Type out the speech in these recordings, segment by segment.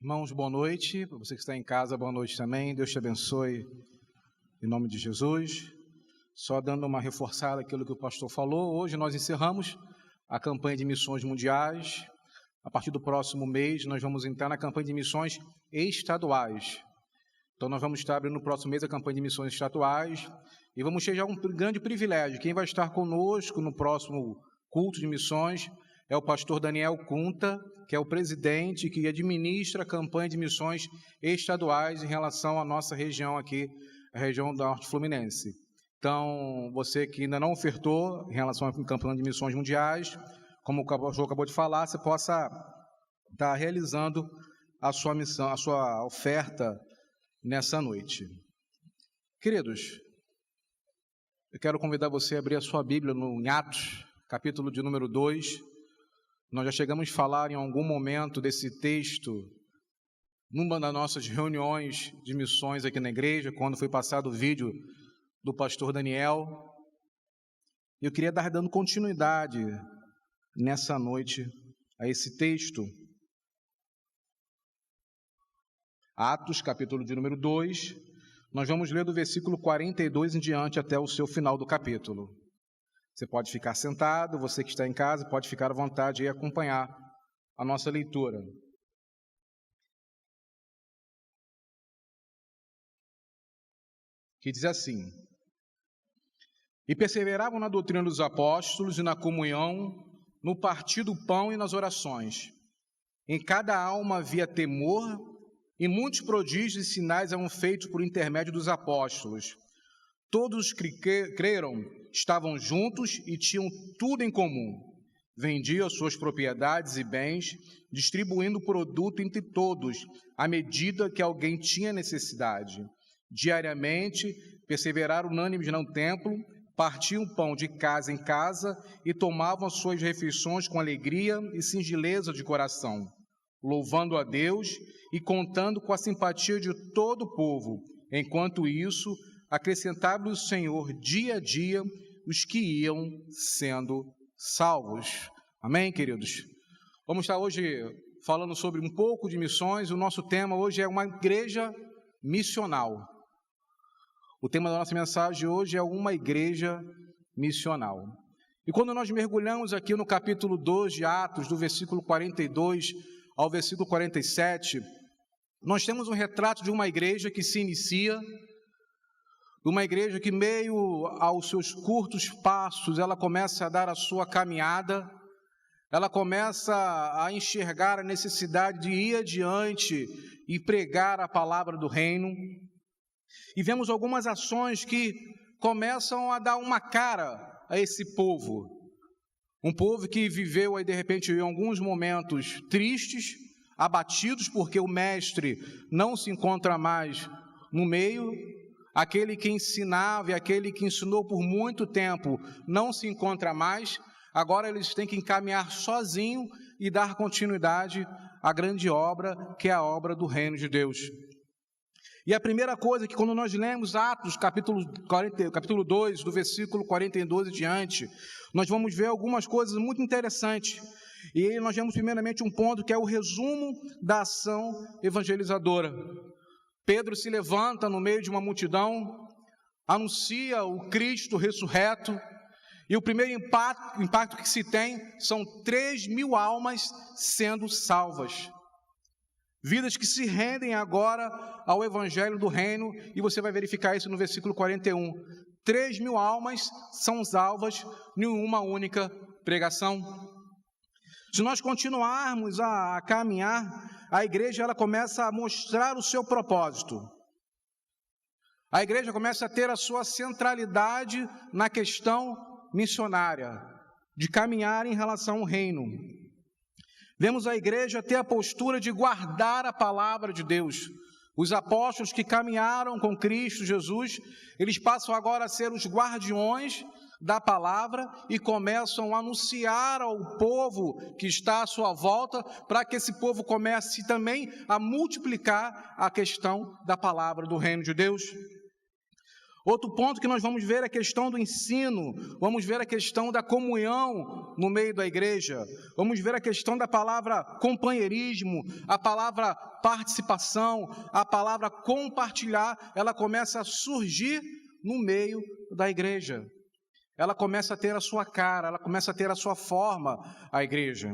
Irmãos, boa noite. Para você que está em casa, boa noite também. Deus te abençoe em nome de Jesus. Só dando uma reforçada aquilo que o pastor falou, hoje nós encerramos a campanha de missões mundiais. A partir do próximo mês, nós vamos entrar na campanha de missões estaduais. Então, nós vamos estar abrindo no próximo mês a campanha de missões estaduais e vamos ter já um grande privilégio. Quem vai estar conosco no próximo culto de missões é o pastor Daniel Cunta, que é o presidente que administra a campanha de missões estaduais em relação à nossa região aqui, a região do Norte Fluminense. Então, você que ainda não ofertou em relação à campanha de missões mundiais, como o pastor acabou de falar, você possa estar realizando a sua missão, a sua oferta nessa noite. Queridos, eu quero convidar você a abrir a sua Bíblia em Atos, capítulo de número 2. Nós já chegamos a falar em algum momento desse texto numa das nossas reuniões de missões aqui na igreja, quando foi passado o vídeo do pastor Daniel. Eu queria dando continuidade nessa noite a esse texto. Atos, capítulo de número 2, nós vamos ler do versículo 42 em diante até o seu final do capítulo. Você pode ficar sentado, você que está em casa pode ficar à vontade e acompanhar a nossa leitura. Que diz assim: E perseveravam na doutrina dos apóstolos e na comunhão, no partir do pão e nas orações. Em cada alma havia temor, e muitos prodígios e sinais eram feitos por intermédio dos apóstolos. Todos os que creram estavam juntos e tinham tudo em comum. Vendiam suas propriedades e bens, distribuindo o produto entre todos, à medida que alguém tinha necessidade. Diariamente, perseveraram unânimes no templo, partiam pão de casa em casa e tomavam suas refeições com alegria e singeleza de coração, louvando a Deus e contando com a simpatia de todo o povo. Enquanto isso, acrescentava o Senhor dia a dia os que iam sendo salvos. Amém, queridos? Vamos estar hoje falando sobre um pouco de missões. O nosso tema hoje é uma igreja missional. O tema da nossa mensagem hoje é uma igreja missional. E quando nós mergulhamos aqui no capítulo 2 de Atos, do versículo 42 ao versículo 47, nós temos um retrato de uma igreja que se inicia, uma igreja que, meio aos seus curtos passos, ela começa a dar a sua caminhada, ela começa a enxergar a necessidade de ir adiante e pregar a palavra do reino. E vemos algumas ações que começam a dar uma cara a esse povo. Um povo que viveu aí, de repente, em alguns momentos tristes, abatidos, porque o mestre não se encontra mais no meio. Aquele que ensinava e aquele que ensinou por muito tempo não se encontra mais. Agora eles têm que encaminhar sozinho e dar continuidade à grande obra, que é a obra do reino de Deus. E a primeira coisa que quando nós lemos Atos, capítulo 2, do versículo 42 em diante, nós vamos ver algumas coisas muito interessantes. E aí nós vemos primeiramente um ponto que é o resumo da ação evangelizadora. Pedro se levanta no meio de uma multidão, anuncia o Cristo ressurreto, e o primeiro impacto que se tem são 3.000 almas sendo salvas. Vidas que se rendem agora ao Evangelho do Reino, e você vai verificar isso no versículo 41. 3.000 almas são salvas em uma única pregação. Se nós continuarmos a caminhar, a igreja ela começa a mostrar o seu propósito. A igreja começa a ter a sua centralidade na questão missionária, de caminhar em relação ao reino. Vemos a igreja ter a postura de guardar a palavra de Deus. Os apóstolos que caminharam com Cristo Jesus, eles passam agora a ser os guardiões da palavra e começam a anunciar ao povo que está à sua volta, para que esse povo comece também a multiplicar a questão da palavra do reino de Deus. Outro ponto que nós vamos ver é a questão do ensino, vamos ver a questão da comunhão no meio da igreja, vamos ver a questão da palavra companheirismo, a palavra participação, a palavra compartilhar, ela começa a surgir no meio da igreja. Ela começa a ter a sua cara, ela começa a ter a sua forma, a igreja.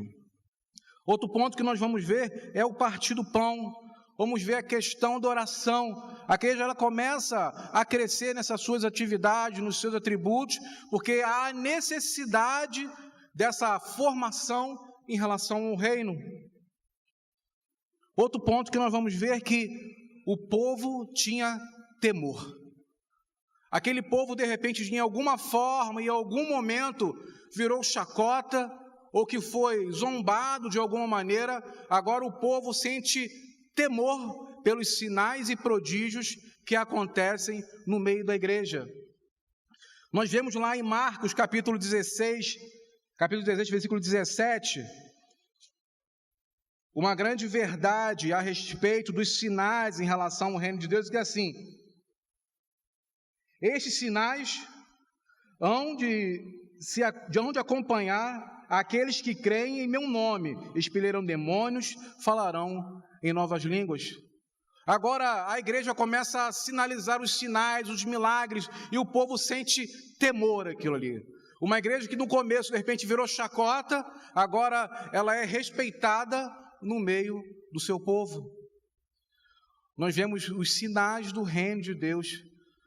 Outro ponto que nós vamos ver é o partir do pão. Vamos ver a questão da oração. A igreja ela começa a crescer nessas suas atividades, nos seus atributos, porque há necessidade dessa formação em relação ao reino. Outro ponto que nós vamos ver é que o povo tinha temor. Aquele povo, de repente, em alguma forma, em algum momento, virou chacota, ou que foi zombado de alguma maneira. Agora o povo sente temor pelos sinais e prodígios que acontecem no meio da igreja. Nós vemos lá em Marcos, capítulo 16, versículo 17, uma grande verdade a respeito dos sinais em relação ao reino de Deus, que é assim: estes sinais hão de acompanhar aqueles que creem em meu nome, expelirão demônios, falarão em novas línguas. Agora a igreja começa a sinalizar os sinais, os milagres, e o povo sente temor aquilo ali. Uma igreja que no começo de repente virou chacota, agora ela é respeitada no meio do seu povo. Nós vemos os sinais do reino de Deus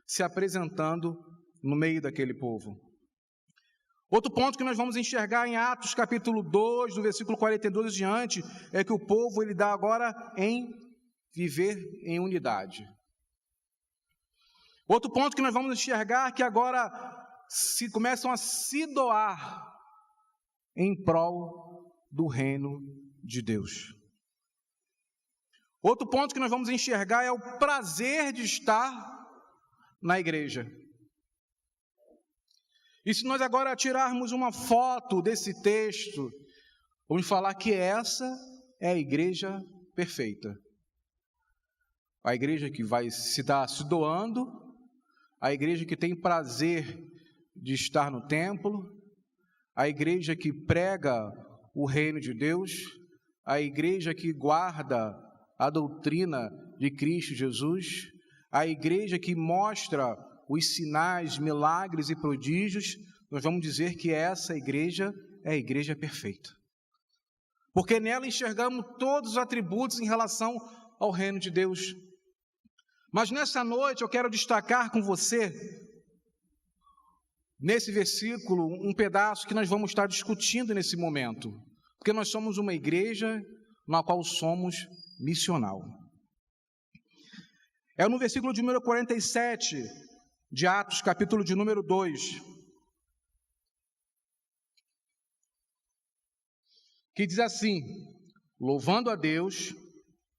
se apresentando no meio daquele povo. Outro ponto que nós vamos enxergar em Atos capítulo 2, do versículo 42 em diante, é que o povo ele dá agora em viver em unidade. Outro ponto que nós vamos enxergar é que agora começam a se doar em prol do reino de Deus. Outro ponto que nós vamos enxergar é o prazer de estar na igreja. E se nós agora tirarmos uma foto desse texto, vamos falar que essa é a igreja perfeita. A igreja que vai se doando, a igreja que tem prazer de estar no templo, a igreja que prega o reino de Deus, a igreja que guarda a doutrina de Cristo Jesus, a igreja que mostra os sinais, milagres e prodígios. Nós vamos dizer que essa igreja é a igreja perfeita. Porque nela enxergamos todos os atributos em relação ao reino de Deus. Mas nessa noite eu quero destacar com você, nesse versículo, um pedaço que nós vamos estar discutindo nesse momento. Porque nós somos uma igreja na qual somos missional. É no versículo de número 47 de Atos, capítulo de número 2, que diz assim: louvando a Deus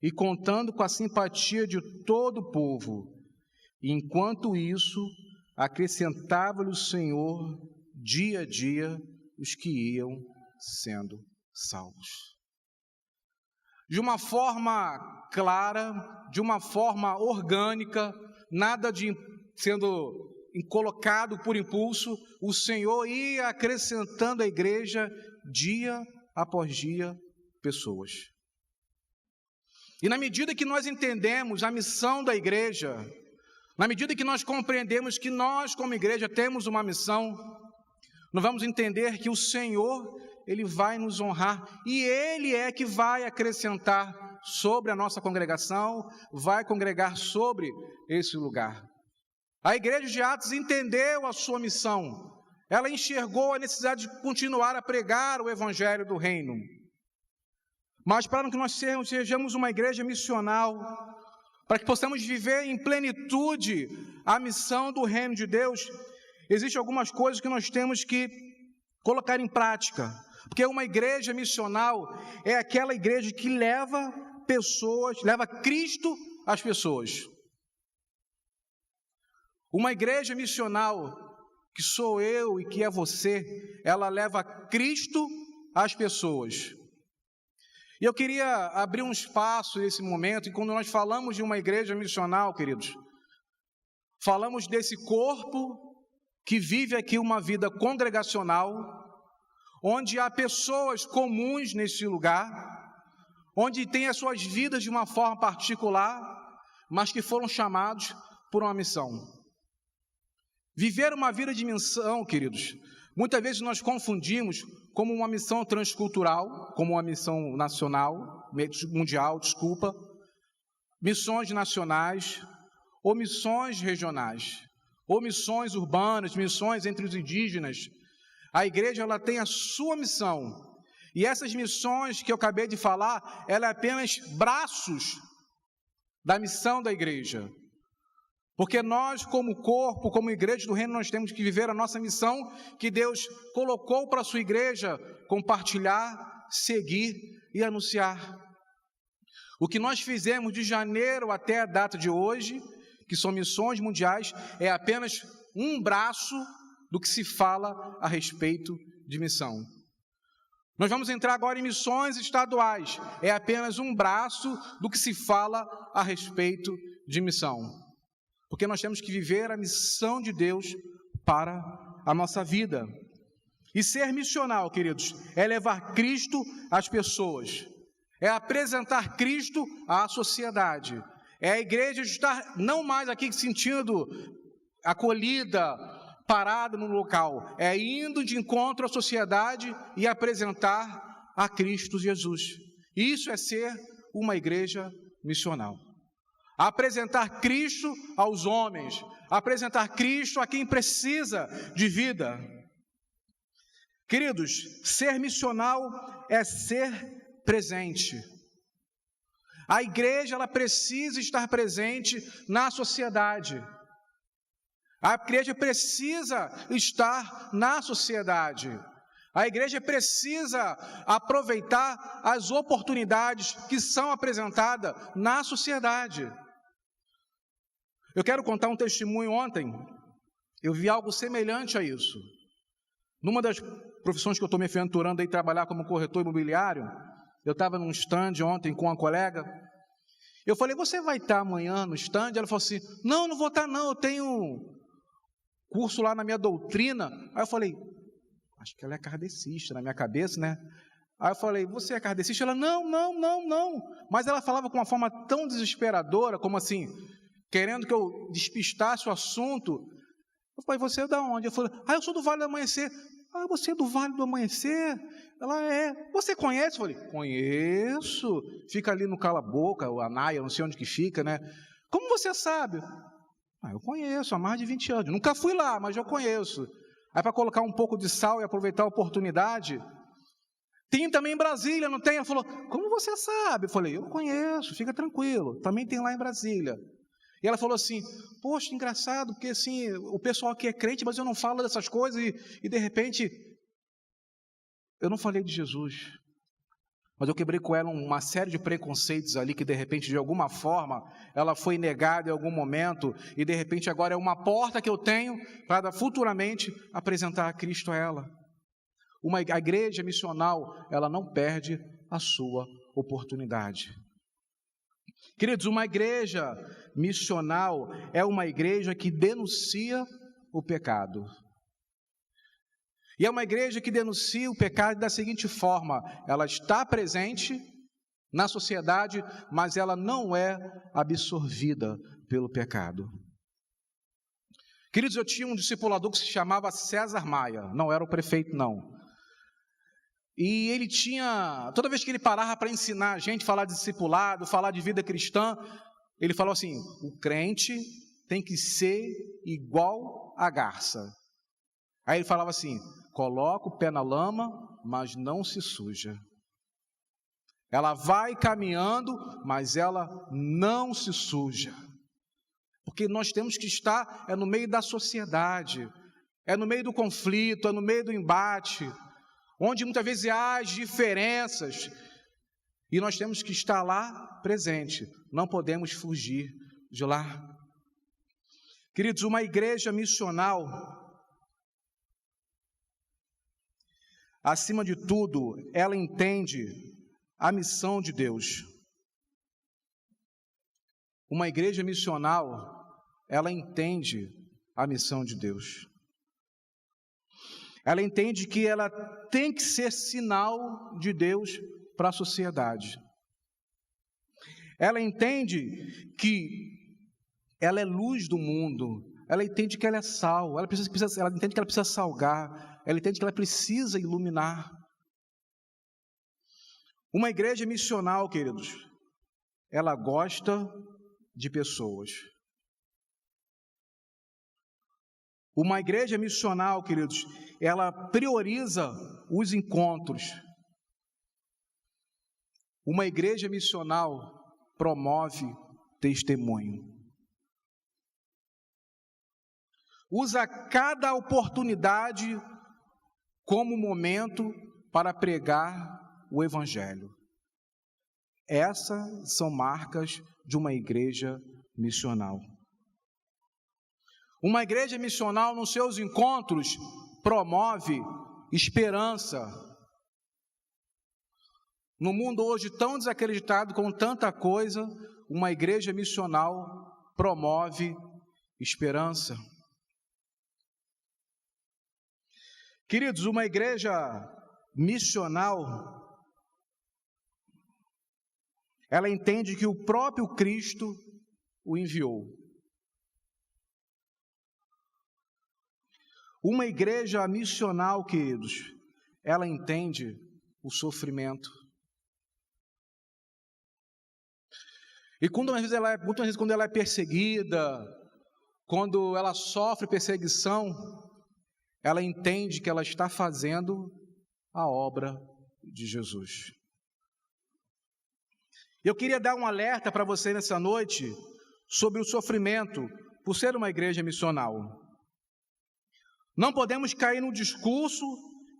e contando com a simpatia de todo o povo, e enquanto isso, acrescentava-lhe o Senhor dia a dia os que iam sendo salvos. De uma forma clara, de uma forma orgânica, nada de sendo colocado por impulso, o Senhor ia acrescentando à igreja, dia após dia, pessoas. E na medida que nós entendemos a missão da igreja, na medida que nós compreendemos que nós, como igreja, temos uma missão, nós vamos entender que o Senhor, Ele vai nos honrar, e Ele é que vai acrescentar sobre a nossa congregação, vai congregar sobre esse lugar. A igreja de Atos entendeu a sua missão, ela enxergou a necessidade de continuar a pregar o evangelho do reino. Mas para que nós sejamos uma igreja missional, para que possamos viver em plenitude a missão do reino de Deus, existem algumas coisas que nós temos que colocar em prática. Porque uma igreja missional é aquela igreja que leva pessoas, leva Cristo às pessoas. Uma igreja missional, que sou eu e que é você, ela leva Cristo às pessoas. E eu queria abrir um espaço nesse momento, e quando nós falamos de uma igreja missional, queridos, falamos desse corpo que vive aqui uma vida congregacional, onde há pessoas comuns nesse lugar, onde têm as suas vidas de uma forma particular, mas que foram chamados por uma missão. Viver uma vida de missão, queridos, muitas vezes nós confundimos como uma missão transcultural, como uma missão nacional, mundial, missões nacionais, ou missões regionais, ou missões urbanas, missões entre os indígenas. A igreja, ela tem a sua missão, e essas missões que eu acabei de falar, ela é apenas braços da missão da igreja. Porque nós, como corpo, como igreja do reino, nós temos que viver a nossa missão que Deus colocou para a sua igreja, compartilhar, seguir e anunciar. O que nós fizemos de janeiro até a data de hoje, que são missões mundiais, é apenas um braço do que se fala a respeito de missão. Nós vamos entrar agora em missões estaduais, é apenas um braço do que se fala a respeito de missão. Porque nós temos que viver a missão de Deus para a nossa vida. E ser missional, queridos, é levar Cristo às pessoas, é apresentar Cristo à sociedade, é a igreja estar não mais aqui sentindo acolhida, parada no local, é indo de encontro à sociedade e apresentar a Cristo Jesus. Isso é ser uma igreja missional. Apresentar Cristo aos homens, apresentar Cristo a quem precisa de vida. Queridos, ser missional é ser presente. A igreja, ela precisa estar presente na sociedade. A igreja precisa estar na sociedade. A igreja precisa aproveitar as oportunidades que são apresentadas na sociedade. Eu quero contar um testemunho. Ontem eu vi algo semelhante a isso. Numa das profissões que eu estou me aventurando aí, trabalhar como corretor imobiliário, eu estava num stand ontem com uma colega. Eu falei, você vai estar amanhã no stand? Ela falou assim, não vou estar não, eu tenho curso lá na minha doutrina. Aí eu falei, acho que ela é kardecista na minha cabeça, né? Aí eu falei, você é kardecista? Ela, não. Mas ela falava com uma forma tão desesperadora, como assim, querendo que eu despistasse o assunto. Eu falei, você é da onde? Eu falei, eu sou do Vale do Amanhecer. Você é do Vale do Amanhecer? Ela é. Você conhece? Eu falei, conheço. Fica ali no Cala Boca, o Anaia, não sei onde que fica, né? Como você sabe? Eu conheço há mais de 20 anos. Nunca fui lá, mas eu conheço. Aí para colocar um pouco de sal e aproveitar a oportunidade, tem também em Brasília, não tem? Ela falou, como você sabe? Eu falei, eu conheço, fica tranquilo. Também tem lá em Brasília. E ela falou assim, poxa, engraçado, porque assim, o pessoal aqui é crente, mas eu não falo dessas coisas e de repente, eu não falei de Jesus. Mas eu quebrei com ela uma série de preconceitos ali, que de repente, de alguma forma, ela foi negada em algum momento, e de repente agora é uma porta que eu tenho para futuramente apresentar a Cristo a ela. A igreja missional, ela não perde a sua oportunidade. Queridos, uma igreja missional é uma igreja que denuncia o pecado. E é uma igreja que denuncia o pecado da seguinte forma, ela está presente na sociedade, mas ela não é absorvida pelo pecado. Queridos, eu tinha um discipulador que se chamava César Maia, não era o prefeito não. E ele tinha, toda vez que ele parava para ensinar a gente, falar de discipulado, falar de vida cristã, ele falou assim, o crente tem que ser igual a garça. Aí ele falava assim, coloca o pé na lama, mas não se suja. Ela vai caminhando, mas ela não se suja. Porque nós temos que estar no meio da sociedade, no meio do conflito, no meio do embate, onde muitas vezes há as diferenças, e nós temos que estar lá presente, não podemos fugir de lá. Queridos, uma igreja missional, acima de tudo, ela entende a missão de Deus. Uma igreja missional, ela entende a missão de Deus. Ela entende que ela tem que ser sinal de Deus para a sociedade. Ela entende que ela é luz do mundo. Ela entende que ela é sal. Ela entende que ela precisa salgar. Ela entende que ela precisa iluminar. Uma igreja missional, queridos, ela gosta de pessoas. Uma igreja missional, queridos, ela prioriza os encontros. Uma igreja missional promove testemunho. Usa cada oportunidade como momento para pregar o Evangelho. Essas são marcas de uma igreja missional. Uma igreja missional, nos seus encontros, promove esperança. No mundo hoje tão desacreditado com tanta coisa, uma igreja missional promove esperança. Queridos, uma igreja missional, ela entende que o próprio Cristo o enviou. Uma igreja missional, queridos, ela entende o sofrimento. E muitas vezes quando ela é perseguida, quando ela sofre perseguição, ela entende que ela está fazendo a obra de Jesus. Eu queria dar um alerta para você nessa noite sobre o sofrimento por ser uma igreja missional. Não podemos cair no discurso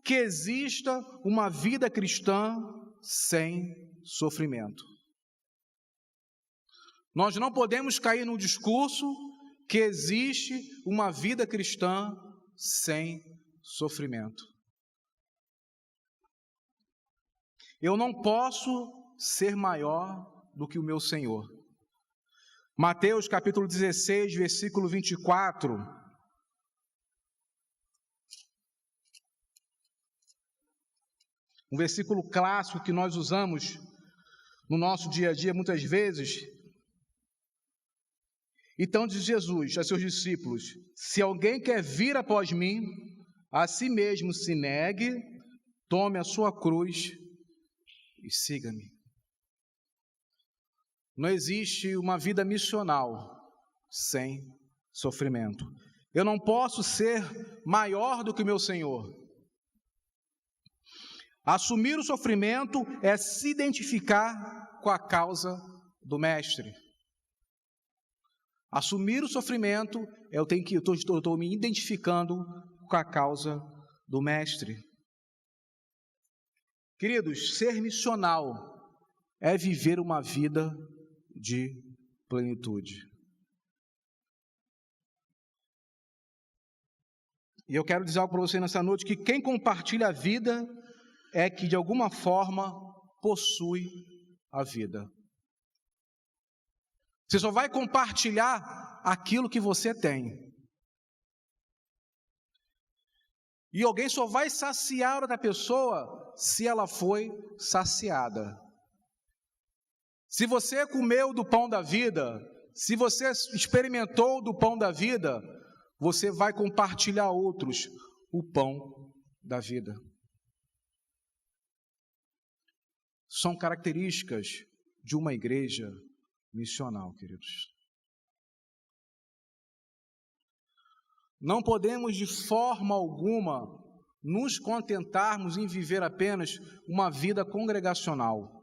que exista uma vida cristã sem sofrimento. Nós não podemos cair no discurso que existe uma vida cristã sem sofrimento. Eu não posso ser maior do que o meu Senhor. Mateus capítulo 16, versículo 24. Um versículo clássico que nós usamos no nosso dia a dia muitas vezes. Então diz Jesus a seus discípulos: se alguém quer vir após mim, a si mesmo se negue, tome a sua cruz e siga-me. Não existe uma vida missional sem sofrimento. Eu não posso ser maior do que o meu Senhor. Assumir o sofrimento é se identificar com a causa do Mestre. Assumir o sofrimento é eu estou me identificando com a causa do Mestre. Queridos, ser missional é viver uma vida de plenitude. E eu quero dizer algo para você nessa noite, que quem compartilha a vida é que de alguma forma possui a vida. Você só vai compartilhar aquilo que você tem. E alguém só vai saciar outra pessoa se ela foi saciada. Se você comeu do pão da vida, se você experimentou do pão da vida, você vai compartilhar a outros o pão da vida. São características de uma igreja missional, queridos. Não podemos de forma alguma nos contentarmos em viver apenas uma vida congregacional.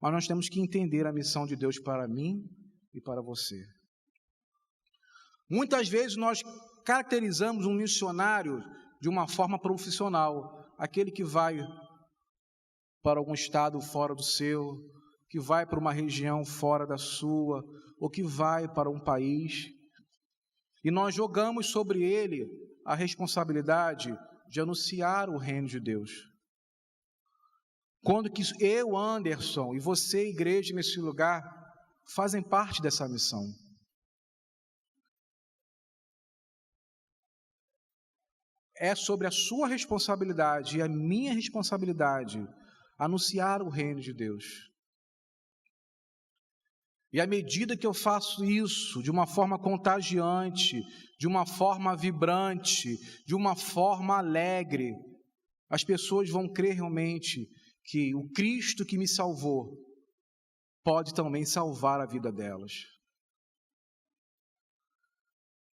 Mas nós temos que entender a missão de Deus para mim e para você. Muitas vezes nós caracterizamos um missionário de uma forma profissional, aquele que vai para algum estado fora do seu, que vai para uma região fora da sua, ou que vai para um país, e nós jogamos sobre ele a responsabilidade de anunciar o reino de Deus. Quando que eu, Anderson, e você, igreja, nesse lugar, fazem parte dessa missão. é sobre a sua responsabilidade e a minha responsabilidade anunciar o reino de Deus. E à medida que eu faço isso de uma forma contagiante, de uma forma vibrante, de uma forma alegre, as pessoas vão crer realmente que o Cristo que me salvou pode também salvar a vida delas.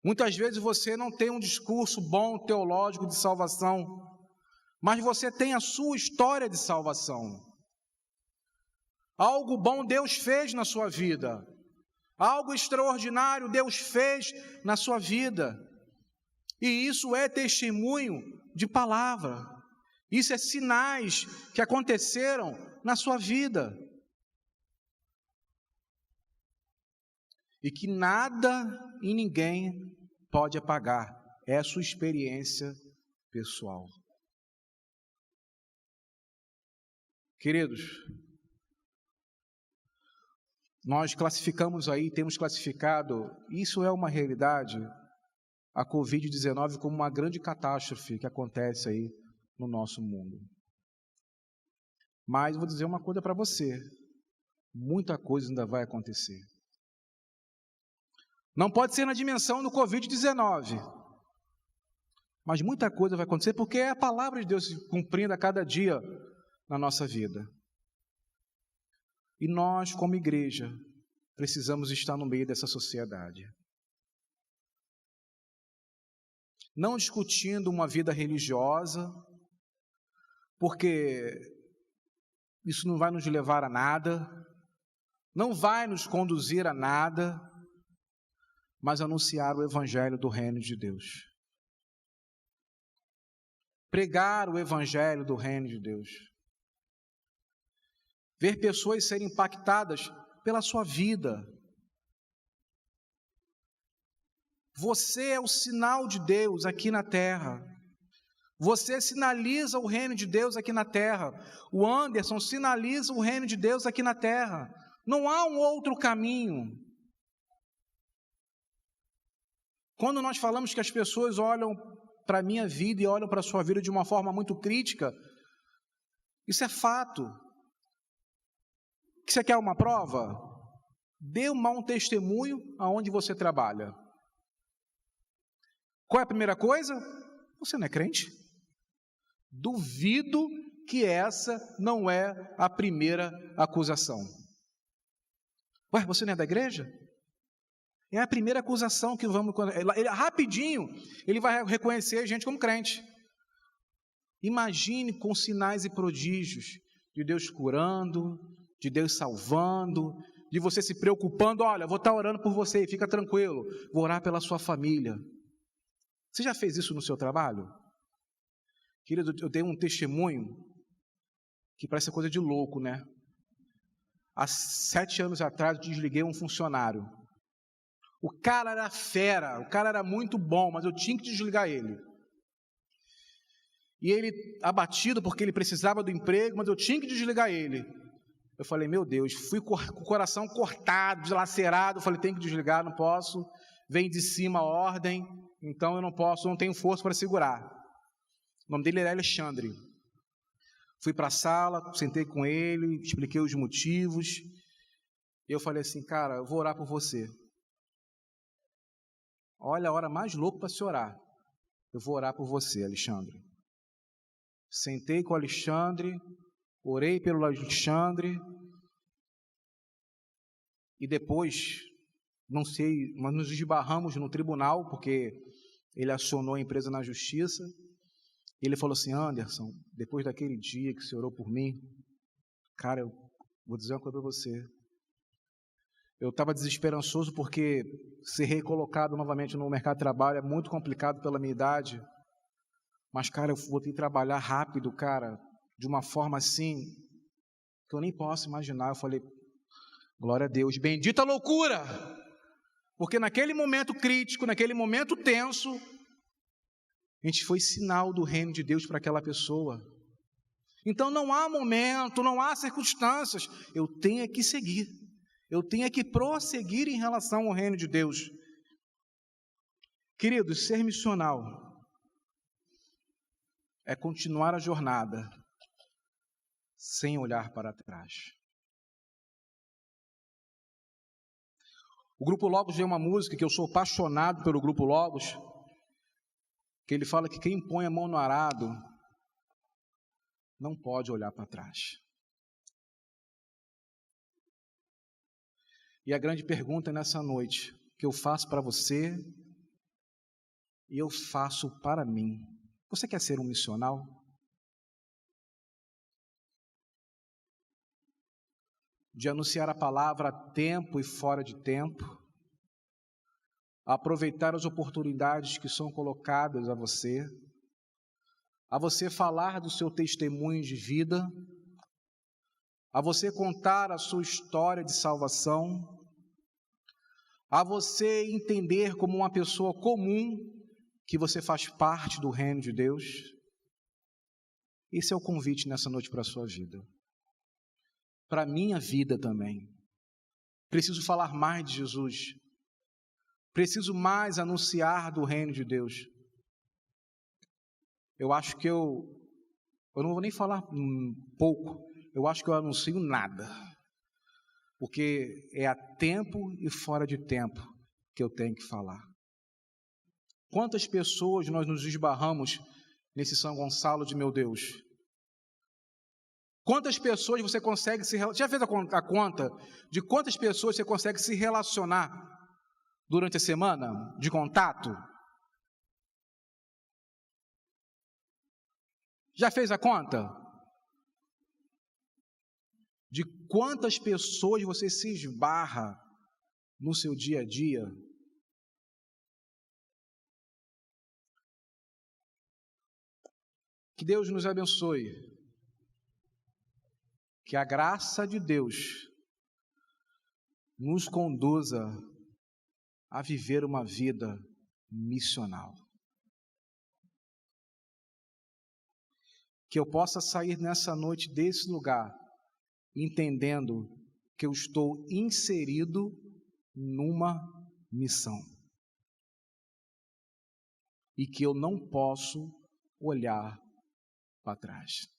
Muitas vezes você não tem um discurso bom teológico de salvação, mas você tem a sua história de salvação. Algo bom Deus fez na sua vida. Algo extraordinário Deus fez na sua vida. E isso é testemunho de palavra. Isso é sinais que aconteceram na sua vida. E que nada e ninguém pode apagar. É a sua experiência pessoal. Queridos, nós classificamos aí, temos classificado, isso é uma realidade, a Covid-19 como uma grande catástrofe que acontece aí no nosso mundo. Mas vou dizer uma coisa para você, muita coisa ainda vai acontecer. Não pode ser na dimensão do Covid-19, mas muita coisa vai acontecer porque é a palavra de Deus se cumprindo a cada dia na nossa vida. E nós, como igreja, precisamos estar no meio dessa sociedade. Não discutindo uma vida religiosa, porque isso não vai nos levar a nada, não vai nos conduzir a nada, mas anunciar o evangelho do reino de Deus. Pregar o evangelho do reino de Deus. Ver pessoas serem impactadas pela sua vida. Você é o sinal de Deus aqui na terra. Você sinaliza o reino de Deus aqui na terra. O Anderson sinaliza o reino de Deus aqui na terra. Não há um outro caminho. Quando nós falamos que as pessoas olham para a minha vida e olham para a sua vida de uma forma muito crítica, isso é fato. Você quer uma prova? Dê um testemunho aonde você trabalha. Qual é a primeira coisa? Você não é crente? Duvido que essa não é a primeira acusação. Ué, você não é da igreja? É a primeira acusação que vamos... rapidinho, ele vai reconhecer a gente como crente. Imagine com sinais e prodígios de Deus curando, de Deus salvando, de você se preocupando, olha, vou estar orando por você, fica tranquilo, vou orar pela sua família. Você já fez isso no seu trabalho? Querido, eu dei um testemunho que parece coisa de louco, né? Há 7 anos atrás, eu desliguei um funcionário. O cara era fera, o cara era muito bom, mas eu tinha que desligar ele. E ele, abatido porque ele precisava do emprego, mas eu tinha que desligar ele. Eu falei, meu Deus, fui com o coração cortado, dilacerado, eu falei, tem que desligar, não posso, vem de cima a ordem, então eu não posso, não tenho força para segurar. O nome dele era Alexandre. Fui para a sala, sentei com ele, expliquei os motivos, e eu falei assim, cara, eu vou orar por você. Olha a hora mais louca para se orar. Eu vou orar por você, Alexandre. Sentei com o Alexandre, orei pelo Alexandre, e depois, não sei, nós nos esbarramos no tribunal, porque ele acionou a empresa na justiça, e ele falou assim, Anderson, depois daquele dia que você orou por mim, cara, eu vou dizer uma coisa para você, eu estava desesperançoso porque ser recolocado novamente no mercado de trabalho é muito complicado pela minha idade, mas, cara, eu vou ter que trabalhar rápido, cara, de uma forma assim, que eu nem posso imaginar. Eu falei, glória a Deus, bendita loucura, porque naquele momento crítico, naquele momento tenso, a gente foi sinal do reino de Deus para aquela pessoa. Então não há momento, não há circunstâncias, eu tenho que seguir, eu tenho que prosseguir em relação ao reino de Deus. Queridos, ser missional é continuar a jornada sem olhar para trás. O Grupo Logos tem uma música que eu sou apaixonado pelo Grupo Logos, que ele fala que quem põe a mão no arado não pode olhar para trás. E a grande pergunta nessa noite, que eu faço para você e eu faço para mim: você quer ser um missional? De anunciar a palavra a tempo e fora de tempo, aproveitar as oportunidades que são colocadas a você falar do seu testemunho de vida, a você contar a sua história de salvação, a você entender como uma pessoa comum que você faz parte do reino de Deus. Esse é o convite nessa noite para a sua vida. Para a minha vida também. Preciso falar mais de Jesus. Preciso mais anunciar do reino de Deus. Eu acho que eu não vou nem falar pouco, eu acho que eu anuncio nada. Porque é a tempo e fora de tempo que eu tenho que falar. Quantas pessoas nós nos esbarramos nesse São Gonçalo de meu Deus? Quantas pessoas você consegue se relacionar? Já fez a conta de quantas pessoas você consegue se relacionar durante a semana de contato? Já fez a conta? De quantas pessoas você se esbarra no seu dia a dia? Que Deus nos abençoe. Que a graça de Deus nos conduza a viver uma vida missional. Que eu possa sair nessa noite desse lugar entendendo que eu estou inserido numa missão e que eu não posso olhar para trás.